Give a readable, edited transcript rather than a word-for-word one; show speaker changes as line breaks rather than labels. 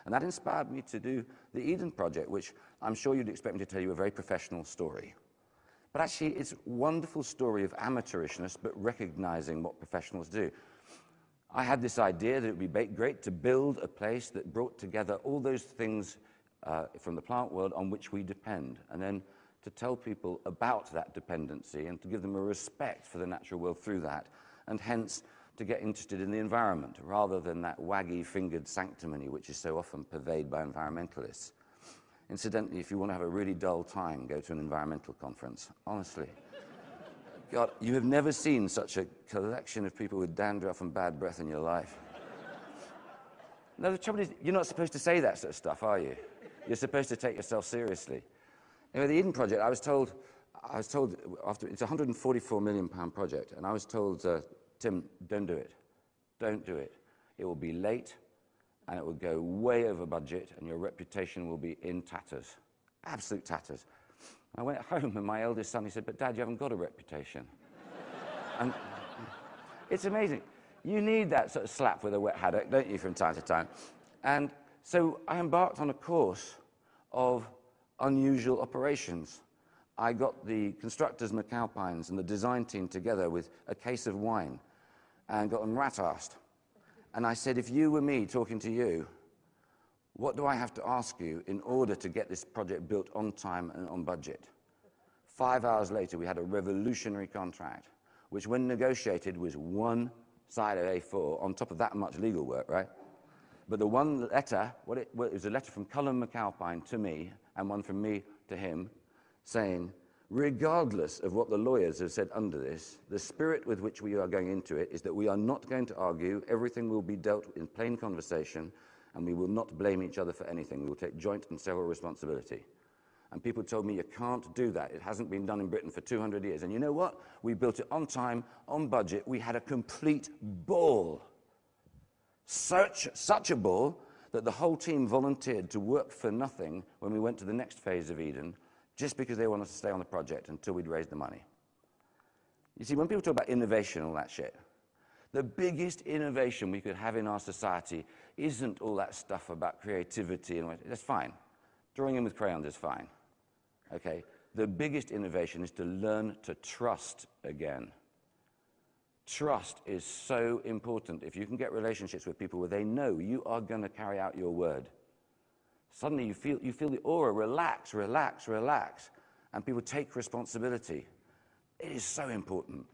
And that inspired me to do the Eden Project, which I'm sure you'd expect me to tell you a very professional story. But actually, it's a wonderful story of amateurishness, but recognizing what professionals do. I had this idea that it would be great to build a place that brought together all those things from the plant world on which we depend, and then to tell people about that dependency and to give them a respect for the natural world through that, and hence to get interested in the environment rather than that waggy-fingered sanctimony which is so often purveyed by environmentalists. Incidentally, if you want to have a really dull time, go to an environmental conference. Honestly. God, you have never seen such a collection of people with dandruff and bad breath in your life. No, the trouble is, you're not supposed to say that sort of stuff, are you? You're supposed to take yourself seriously. Anyway, the Eden Project, I was told after, it's a £144 million project, and I was told, Tim, don't do it. Don't do it. It will be late, and it will go way over budget, and your reputation will be in tatters. Absolute tatters. I went home, and my eldest son, he said, but Dad, you haven't got a reputation. And it's amazing. You need that sort of slap with a wet haddock, don't you, from time to time? And so I embarked on a course of unusual operations. I got the constructors McAlpines and the design team together with a case of wine and got them rat-arsed. And I said, if you were me talking to you, what do I have to ask you in order to get this project built on time and on budget? 5 hours later, we had a revolutionary contract, which when negotiated was one side of A4 on top of that much legal work, right? But the one letter, it was a letter from Cullen McAlpine to me and one from me to him saying, regardless of what the lawyers have said under this, the spirit with which we are going into it is that we are not going to argue, everything will be dealt in plain conversation, and we will not blame each other for anything. We will take joint and several responsibility. And people told me, you can't do that. It hasn't been done in Britain for 200 years. And you know what? We built it on time, on budget. We had a complete ball. Such a ball that the whole team volunteered to work for nothing when we went to the next phase of Eden, just because they wanted to stay on the project until we'd raised the money. You see, when people talk about innovation and all that shit, the biggest innovation we could have in our society isn't all that stuff about creativity and that's fine. Drawing in with crayons is fine. Okay? The biggest innovation is to learn to trust again. Trust is so important. If you can get relationships with people where they know you are going to carry out your word, suddenly you feel the aura relax, relax, relax, and people take responsibility. It is so important.